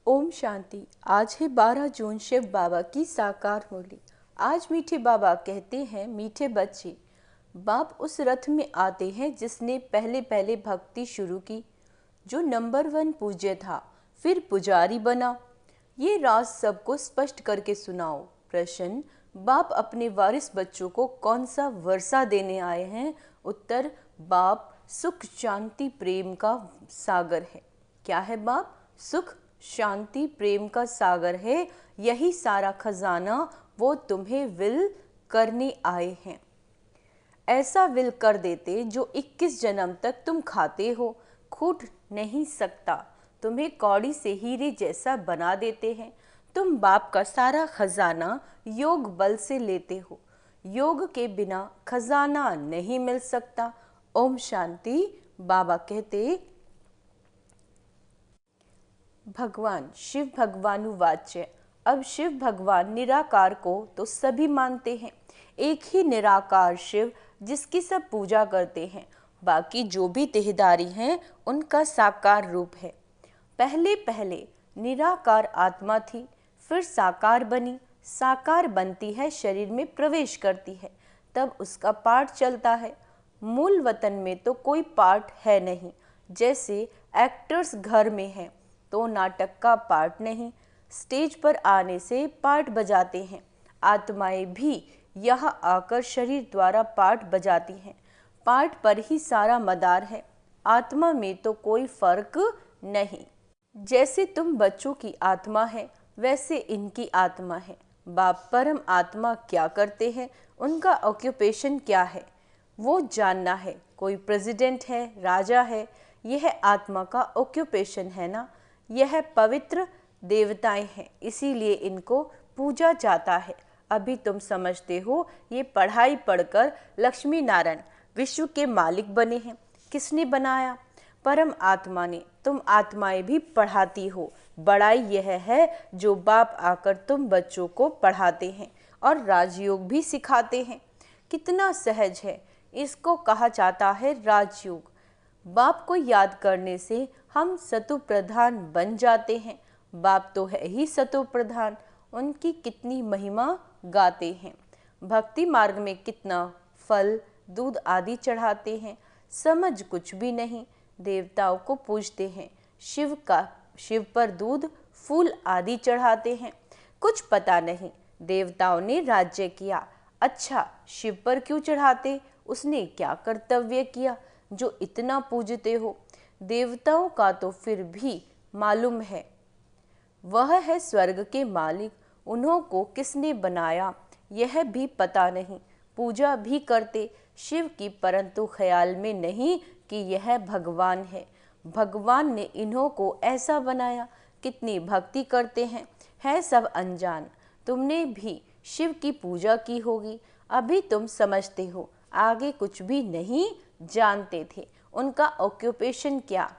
ओम शांति। आज है 12 जून, शिव बाबा की साकार होली। आज मीठे बाबा कहते हैं, मीठे बच्चे, बाप उस रथ में आते हैं जिसने पहले पहले भक्ति शुरू की, जो नंबर 1 पूज्य था, फिर पुजारी बना। ये राज सबको स्पष्ट करके सुनाओ। प्रश्न, बाप अपने वारिस बच्चों को कौन सा वर्षा देने आए हैं? उत्तर, बाप सुख शांति प्रेम का सागर है। क्या है बाप? सुख शांति प्रेम का सागर है। यही सारा खजाना वो तुम्हें विल करने आए हैं। ऐसा विल कर देते जो 21 जन्म तक तुम खाते हो, छूट नहीं सकता। तुम्हें कौड़ी से हीरे जैसा बना देते हैं। तुम बाप का सारा खजाना योग बल से लेते हो। योग के बिना खजाना नहीं मिल सकता। ओम शांति। बाबा कहते, भगवान शिव भगवानुवाच्य। अब शिव भगवान निराकार को तो सभी मानते हैं, एक ही निराकार शिव जिसकी सब पूजा करते हैं। बाकी जो भी देहधारी हैं उनका साकार रूप है। पहले पहले निराकार आत्मा थी, फिर साकार बनी। साकार बनती है, शरीर में प्रवेश करती है, तब उसका पाठ चलता है। मूल वतन में तो कोई पाठ है नहीं। जैसे एक्टर्स घर में हैं तो नाटक का पार्ट नहीं, स्टेज पर आने से पार्ट बजाते हैं। आत्माएं भी यहाँ आकर शरीर द्वारा पार्ट बजाती हैं। पार्ट पर ही सारा मदार है। आत्मा में तो कोई फर्क नहीं। जैसे तुम बच्चों की आत्मा है, वैसे इनकी आत्मा है। बाप परम आत्मा क्या करते हैं, उनका ऑक्यूपेशन क्या है, वो जानना है। कोई प्रेसिडेंट है, राजा है, यह आत्मा का ऑक्यूपेशन है ना। यह पवित्र देवताएं हैं, इसीलिए इनको पूजा जाता है। अभी तुम समझते हो ये पढ़ाई पढ़कर लक्ष्मी नारायण विश्व के मालिक बने हैं। किसने बनाया? परम आत्मा ने। तुम आत्माएं भी पढ़ाती हो। बड़ाई यह है जो बाप आकर तुम बच्चों को पढ़ाते हैं और राजयोग भी सिखाते हैं। कितना सहज है, इसको कहा जाता है राजयोग। बाप को याद करने से हम सतु प्रधान बन जाते हैं। बाप तो है ही सतु प्रधान, उनकी कितनी महिमा गाते हैं। भक्ति मार्ग में कितना फल दूध आदि चढ़ाते हैं, समझ कुछ भी नहीं। देवताओं को पूजते हैं, शिव पर दूध फूल आदि चढ़ाते हैं। कुछ पता नहीं देवताओं ने राज्य किया। अच्छा, शिव पर क्यों चढ़ाते? उसने क्या कर्तव्य किया जो इतना पूजते हो? देवताओं का तो फिर भी मालूम है, वह है स्वर्ग के मालिक। उन्हों को किसने बनाया यह भी पता नहीं। पूजा भी करते शिव की, परंतु ख्याल में नहीं कि यह भगवान है। भगवान ने इन्हों को ऐसा बनाया। कितनी भक्ति करते हैं, है सब अनजान। तुमने भी शिव की पूजा की होगी, अभी तुम समझते हो, आगे कुछ भी नहीं जानते थे। उनका ऑक्यूपेशन क्या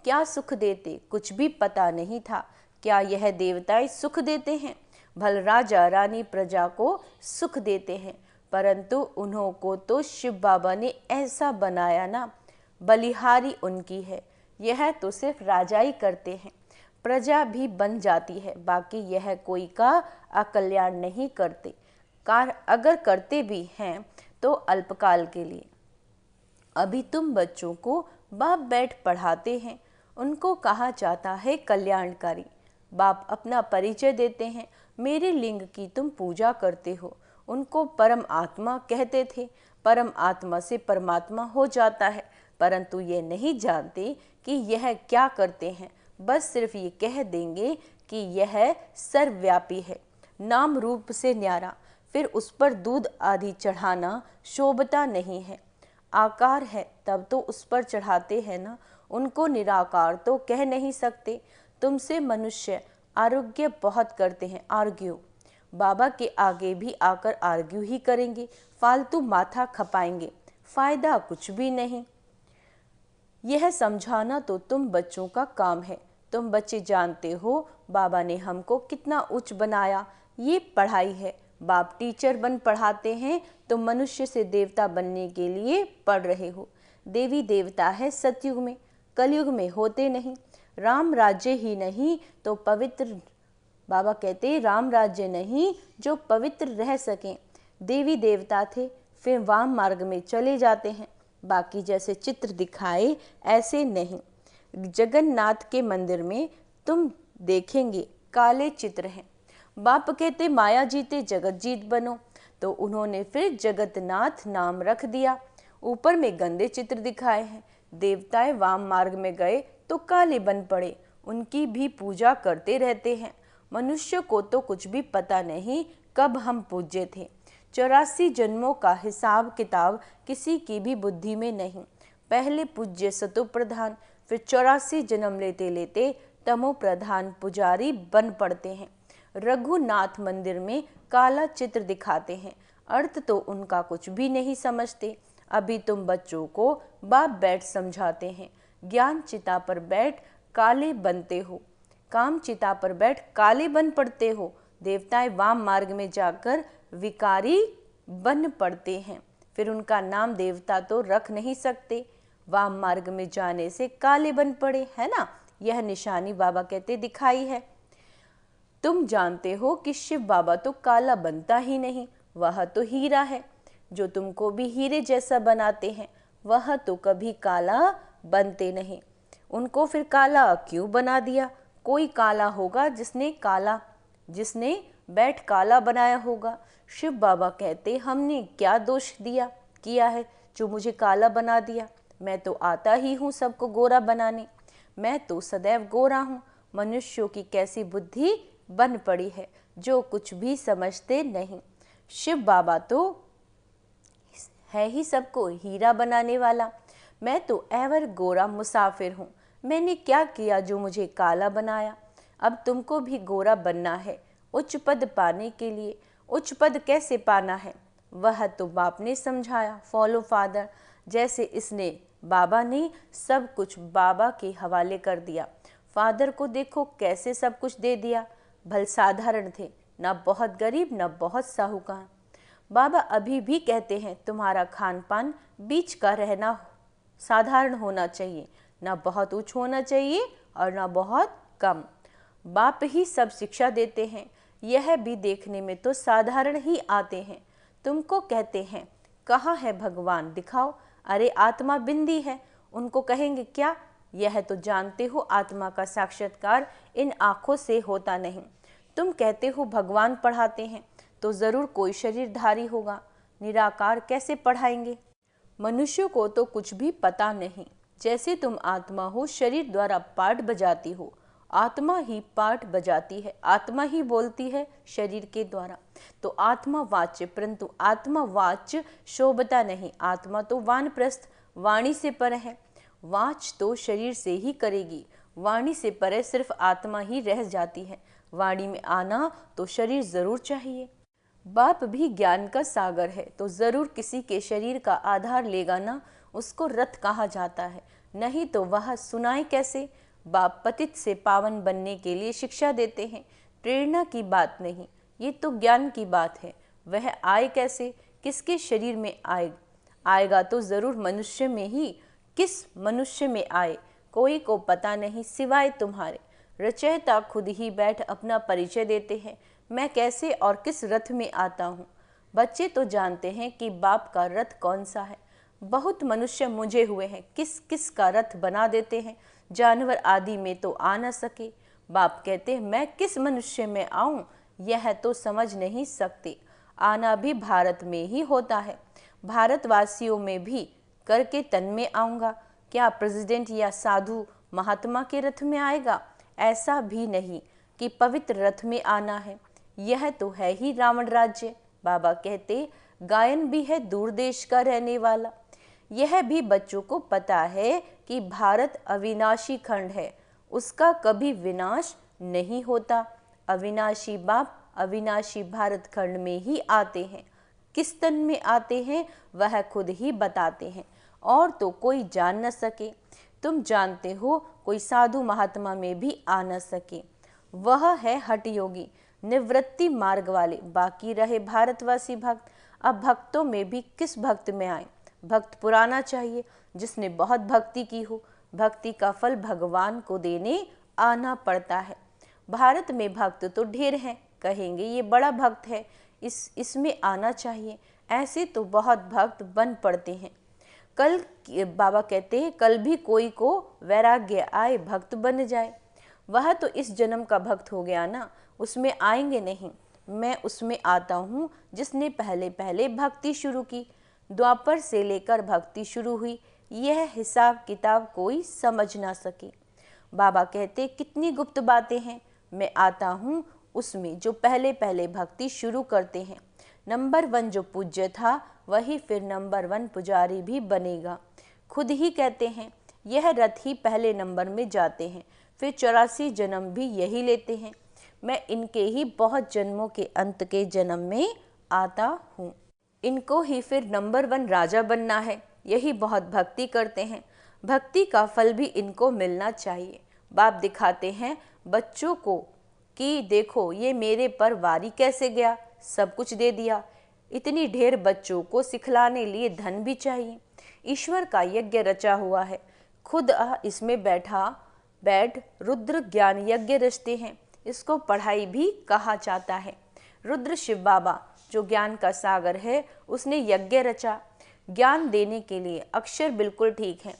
क्या सुख देते, कुछ भी पता नहीं था। क्या यह देवताएं सुख देते हैं? भल राजा रानी प्रजा को सुख देते हैं, परंतु उन्हों को तो शिव बाबा ने ऐसा बनाया ना। बलिहारी उनकी है, यह तो सिर्फ राजा ही करते हैं, प्रजा भी बन जाती है। बाकी यह कोई का अकल्याण नहीं करते। अगर करते भी हैं तो अल्पकाल के लिए। अभी तुम बच्चों को बाप बैठ पढ़ाते हैं, उनको कहा जाता है कल्याणकारी। बाप अपना परिचय देते हैं, मेरे लिंग की तुम पूजा करते हो। उनको परम आत्मा कहते थे। परम आत्मा से परमात्मा हो जाता है, परंतु ये नहीं जानते कि यह क्या करते हैं। बस सिर्फ ये कह देंगे कि यह सर्वव्यापी है, नाम रूप से न्यारा। फिर उस पर दूध आदि चढ़ाना शोभता नहीं है। आकार है तब तो उस पर चढ़ाते हैं ना। उनको निराकार तो कह नहीं सकते। तुमसे मनुष्य आरोग्य बहुत करते हैं, आर्ग्यू। बाबा के आगे भी आकर आर्ग्यू ही करेंगे, फालतू माथा खपाएंगे, फायदा कुछ भी नहीं। यह समझाना तो तुम बच्चों का काम है। तुम बच्चे जानते हो बाबा ने हमको कितना उच्च बनाया। ये पढ़ाई है। बाप टीचर बन पढ़ाते हैं, तुम मनुष्य से देवता बनने के लिए पढ़ रहे हो। देवी देवता है सतयुग में, कलयुग में होते नहीं। राम राज्य ही नहीं तो पवित्र, बाबा कहते राम राज्य नहीं जो पवित्र रह सकें। देवी देवता थे फिर वाम मार्ग में चले जाते हैं, बाकी जैसे चित्र दिखाए ऐसे नहीं। जगन्नाथ के मंदिर में तुम देखेंगे काले चित्र हैं। बाप कहते माया जीते जगत जीत बनो, तो उन्होंने फिर जगन्नाथ नाम रख दिया। ऊपर में गंदे चित्र दिखाए हैं। देवताएं वाम मार्ग में गए तो काले बन पड़े, उनकी भी पूजा करते रहते हैं। मनुष्य को तो कुछ भी पता नहीं कब हम पूज्य थे। 84 जन्मों का हिसाब किताब किसी की भी बुद्धि में नहीं। पहले पूज्य सतो प्रधान, फिर 84 जन्म लेते लेते तमो प्रधान पुजारी बन पड़ते हैं। रघुनाथ मंदिर में काला चित्र दिखाते हैं, अर्थ तो उनका कुछ भी नहीं समझते। अभी तुम बच्चों को बाप बैठ समझाते हैं। ज्ञान चिता पर बैठ काले बनते हो, काम चिता पर बैठ काले बन पड़ते हो। देवताएं वाम मार्ग में जाकर विकारी बन पड़ते हैं, फिर उनका नाम देवता तो रख नहीं सकते। वाम मार्ग में जाने से काले बन पड़े, है ना। यह निशानी बाबा कहते दिखाई है। तुम जानते हो कि शिव बाबा तो काला बनता ही नहीं, वह तो हीरा है। जो तुमको भी हीरे जैसा बनाते हैं वह तो कभी काला बनते नहीं। उनको फिर काला क्यों बना दिया? कोई काला होगा जिसने बैठ काला बनाया होगा। शिव बाबा कहते हमने क्या दोष किया है जो मुझे काला बना दिया? मैं तो आता ही हूँ सबको गोरा बनाने, मैं तो सदैव गोरा हूँ। मनुष्यों की कैसी बुद्धि बन पड़ी है जो कुछ भी समझते नहीं। शिव बाबा तो है ही सबको हीरा बनाने वाला, मैं तो एवर गोरा मुसाफिर हूँ। मैंने क्या किया जो मुझे काला बनाया? अब तुमको भी गोरा बनना है उच्च पद पाने के लिए। उच्च पद कैसे पाना है वह तो बाप ने समझाया। फॉलो फादर, जैसे इसने बाबा ने सब कुछ बाबा के हवाले कर दिया। फादर को देखो कैसे सब कुछ दे दिया। भल साधारण थे, ना बहुत गरीब ना बहुत साहूकार। बाबा अभी भी कहते हैं तुम्हारा खान पान बीच का रहना साधारण होना चाहिए, ना बहुत ऊंच होना चाहिए और ना बहुत कम। बाप ही सब शिक्षा देते हैं, यह भी देखने में तो साधारण ही आते हैं। तुमको कहते हैं कहाँ है भगवान दिखाओ, अरे आत्मा बिंदी है। उनको कहेंगे क्या? यह तो जानते हो आत्मा का साक्षात्कार इन आँखों से होता नहीं। तुम कहते हो भगवान पढ़ाते हैं तो ज़रूर कोई शरीरधारी होगा, निराकार कैसे पढ़ाएंगे? मनुष्य को तो कुछ भी पता नहीं। जैसे तुम आत्मा हो, शरीर द्वारा पाठ बजाती हो, आत्मा ही पाठ बजाती है, आत्मा ही बोलती है शरीर के द्वारा। तो आत्मा वाच्य, परंतु आत्मा वाच्य शोभता नहीं। आत्मा तो वानप्रस्थ वाणी से पर है, वाच तो शरीर से ही करेगी। वाणी से परे सिर्फ आत्मा ही रह जाती है। वाणी में आना तो शरीर जरूर चाहिए। बाप भी ज्ञान का सागर है तो जरूर किसी के शरीर का आधार लेगा ना, उसको रथ कहा जाता है, नहीं तो वह सुनाए कैसे? बाप पतित से पावन बनने के लिए शिक्षा देते हैं, प्रेरणा की बात नहीं, ये तो ज्ञान की बात है। वह आए कैसे? किसके शरीर में आएगा तो जरूर मनुष्य में ही। किस मनुष्य में आए कोई को पता नहीं सिवाय तुम्हारे। रचयिता खुद ही बैठ अपना परिचय देते हैं, मैं कैसे और किस रथ में आता हूँ। बच्चे तो जानते हैं कि बाप का रथ कौन सा है। बहुत मनुष्य मुझे हुए हैं, किस किस का रथ बना देते हैं, जानवर आदि में तो आ न सके। बाप कहते हैं मैं किस मनुष्य में आऊँ, यह तो समझ नहीं सकते। आना भी भारत में ही होता है, भारतवासियों में भी करके तन में आऊँगा। क्या प्रेसिडेंट या साधु महात्मा के रथ में आएगा? ऐसा भी नहीं कि पवित्र रथ में आना है, यह तो है ही रावण राज्य। बाबा कहते गायन भी है दूर देश का रहने वाला। यह भी बच्चों को पता है कि भारत अविनाशी खंड है, उसका कभी विनाश नहीं होता। अविनाशी बाप अविनाशी भारत खंड में ही आते हैं। किस तन में आते हैं वह खुद ही बताते हैं, और तो कोई जान न सके। तुम जानते हो कोई साधु महात्मा में भी आ न सके, वह है हठ योगी, निवृत्ति मार्ग वाले। बाकी रहे भारतवासी भक्त। अब भक्तों में भी किस भक्त में आए? भक्त पुराना चाहिए जिसने बहुत भक्ति की हो, भक्ति का फल भगवान को देने आना पड़ता है। भारत में भक्त तो ढेर हैं, कहेंगे ये बड़ा भक्त है, इसमें आना चाहिए। ऐसे तो बहुत भक्त बन पड़ते हैं। कल बाबा कहते हैं कल भी कोई को वैराग्य आए भक्त बन जाए। वह तो इस जन्म का भक्त हो गया ना, उसमें आएंगे नहीं। मैं उसमें आता हूँ जिसने पहले पहले भक्ति शुरू की। द्वापर से लेकर भक्ति शुरू हुई, यह हिसाब किताब कोई समझ ना सके। बाबा कहते कितनी गुप्त बातें हैं। मैं आता हूँ उसमें जो पहले पहले भक्ति शुरू करते हैं। नंबर 1 जो पूज्य था वही फिर नंबर 1 पुजारी भी बनेगा। खुद ही कहते हैं यह रथ ही पहले नंबर में जाते हैं, फिर 84 जन्म भी यही लेते हैं। मैं इनके ही बहुत जन्मों के अंत के जन्म में आता हूँ। इनको ही फिर नंबर 1 राजा बनना है। यही बहुत भक्ति करते हैं। भक्ति का फल भी इनको मिलना चाहिए। बाप दिखाते हैं बच्चों को कि देखो ये मेरे पर वारी कैसे गया, सब कुछ दे दिया। इतनी ढेर बच्चों को सिखलाने लिए धन भी चाहिए। ईश्वर का यज्ञ रचा हुआ है, खुद इसमें बैठ रुद्र ज्ञान यज्ञ रचते हैं। इसको पढ़ाई भी कहा जाता है। रुद्र शिव बाबा जो ज्ञान का सागर है, उसने यज्ञ रचा ज्ञान देने के लिए। अक्षर बिल्कुल ठीक है।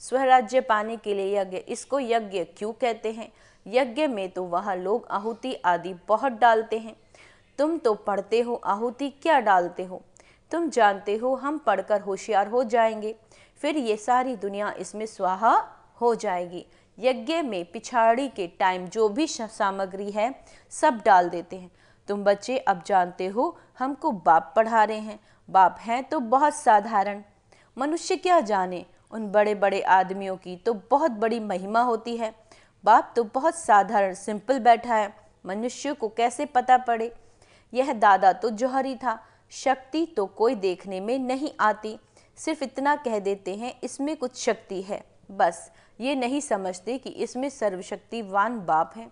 स्वराज्य पाने के लिए यज्ञ, इसको यज्ञ क्यों कहते हैं? यज्ञ में तो वह लोग आहुति आदि बहुत डालते हैं। तुम तो पढ़ते हो, आहुति क्या डालते हो? तुम जानते हो हम पढ़कर होशियार हो जाएंगे, फिर ये सारी दुनिया इसमें स्वाहा हो जाएगी। यज्ञ में पिछाड़ी के टाइम जो भी सामग्री है सब डाल देते हैं। तुम बच्चे अब जानते हो हमको बाप पढ़ा रहे हैं। बाप हैं तो बहुत साधारण, मनुष्य क्या जाने, उन बड़े बड़े आदमियों की तो बहुत बड़ी महिमा होती है। बाप तो बहुत साधारण सिंपल बैठा है, मनुष्य को कैसे पता पड़े। यह दादा तो जौहरी था, शक्ति तो कोई देखने में नहीं आती, सिर्फ इतना कह देते हैं इसमें कुछ शक्ति है, बस ये नहीं समझते कि इसमें सर्वशक्तिवान बाप है,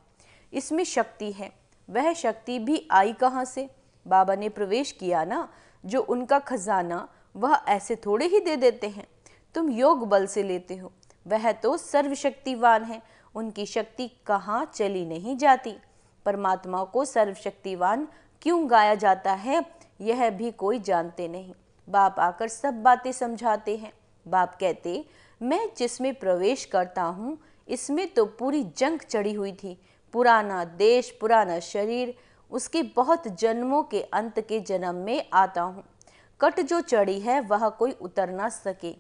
इसमें शक्ति है। वह शक्ति भी आई कहाँ से? बाबा ने प्रवेश किया ना, जो उनका खजाना वह ऐसे थोड़े ही दे देते हैं। तुम योग बल से लेते हो, वह तो सर्वशक्तिवान है, उनकी शक्ति कहाँ चली नहीं जाती। परमात्मा को सर्वशक्तिवान क्यों गाया जाता है यह भी कोई जानते नहीं। बाप आकर सब बातें समझाते हैं। बाप कहते मैं जिसमें प्रवेश करता हूँ इसमें तो पूरी जंग चढ़ी हुई थी, पुराना देश, पुराना शरीर, उसके बहुत जन्मों के अंत के जन्म में आता हूँ। कट जो चढ़ी है वह कोई उतर ना सके।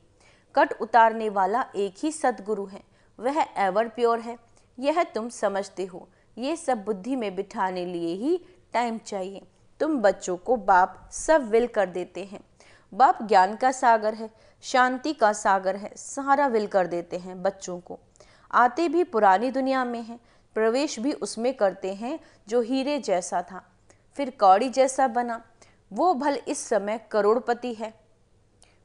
कट उतारने वाला एक ही सतगुरु है, वह एवर प्योर है। यह तुम समझते हो, ये सब बुद्धि में बिठाने लिए ही टाइम चाहिए। तुम बच्चों को बाप सब विल कर देते हैं। बाप ज्ञान का सागर है, शांति का सागर है, सारा विल कर देते हैं बच्चों को। आते भी पुरानी दुनिया में हैं, प्रवेश भी उसमें करते हैं जो हीरे जैसा था, फिर कौड़ी जैसा बना। वो भल इस समय करोड़पति है,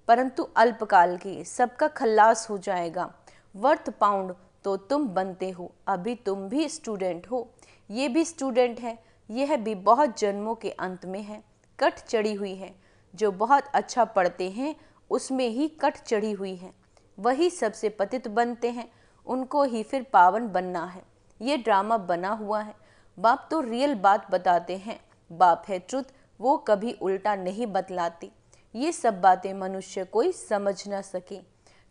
परंतु अल्पकाल की, सबका खल्लास हो जाएगा। वर्थ पाउंड तो तुम बनते हो, अभी तुम भी स्टूडेंट हो, ये भी स्टूडेंट है, यह भी बहुत जन्मों के अंत में है। कट चढ़ी हुई है, जो बहुत अच्छा पढ़ते हैं उसमें ही कट चढ़ी हुई है, वही सबसे पतित बनते हैं, उनको ही फिर पावन बनना है। ये ड्रामा बना हुआ है। बाप तो रियल बात बताते हैं, बाप है ट्रुथ, वो कभी उल्टा नहीं बतलाते। ये सब बातें मनुष्य कोई समझ ना सके।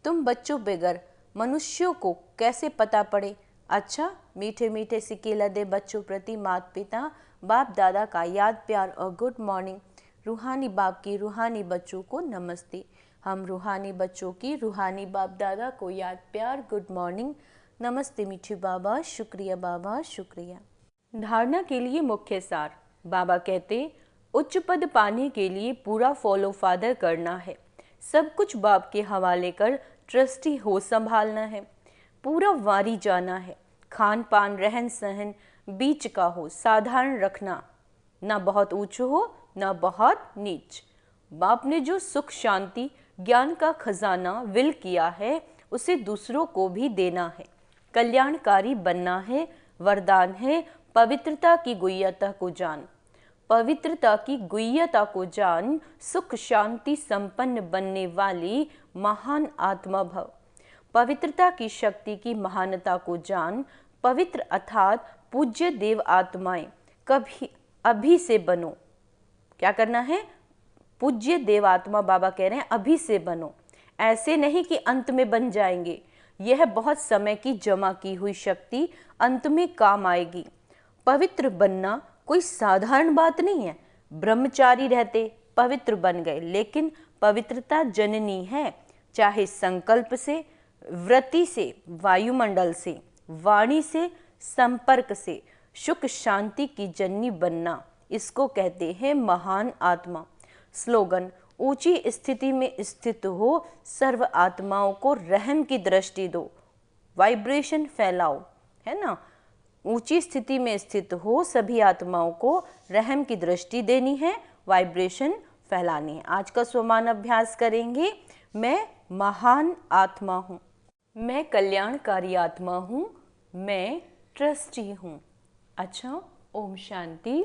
तुम बच्चों बेगर मनुष्यों को कैसे पता पड़े? अच्छा, मीठे मीठे सिक्के लदे बच्चों प्रति माता पिता बाप दादा का याद प्यार और गुड मॉर्निंग। रूहानी बाप की रूहानी बच्चों को नमस्ते। हम रूहानी बच्चों की रूहानी बाप दादा को याद प्यार गुड मॉर्निंग। नमस्ते मीठे बाबा, शुक्रिया बाबा, शुक्रिया। धारणा के लिए मुख्य सार। बाबा कहते उच्च पद पाने के लिए पूरा फॉलो फादर करना है, सब कुछ बाप के हवाले कर ट्रस्टी हो संभालना है, पूरा वारी जाना है, खान पान रहन सहन बीच का हो, साधारण रखना, ना बहुत ऊंच हो ना बहुत नीच। बाप ने जो सुख शांति ज्ञान का खजाना विल किया है उसे दूसरों को भी देना है, कल्याणकारी बनना है, वरदान है पवित्रता की गुह्यता को जान, पवित्रता की गुह्यता को जान, सुख शांति संपन्न बनने वाली महान आत्मा भव। पवित्रता की शक्ति की महानता को जान, पवित्र अर्थात पूज्य देव आत्माएं कभी अभी से बनो। क्या करना है? पूज्य देव आत्मा बाबा कह रहे हैं अभी से बनो, ऐसे नहीं कि अंत में बन जाएंगे। यह बहुत समय की जमा की हुई शक्ति अंत में काम आएगी। पवित्र बनना कोई साधारण बात नहीं है। ब्रह्मचारी रहते पवित्र बन गए, लेकिन पवित्रता जननी है, चाहे संकल्प से, व्रति से, वायुमंडल से, वाणी से, संपर्क से। सुख शांति की जननी बनना, इसको कहते हैं महान आत्मा। स्लोगन: ऊंची स्थिति में स्थित हो, सर्व आत्माओं को रहम की दृष्टि दो, वाइब्रेशन फैलाओ, है ना। ऊंची स्थिति में स्थित हो, सभी आत्माओं को रहम की दृष्टि देनी है, वाइब्रेशन फैलानी है। आज का स्वमान अभ्यास करेंगे। मैं महान आत्मा हूँ, मैं कल्याणकारी आत्मा हूँ, मैं ट्रस्टी हूँ। अच्छा, ओम शांति।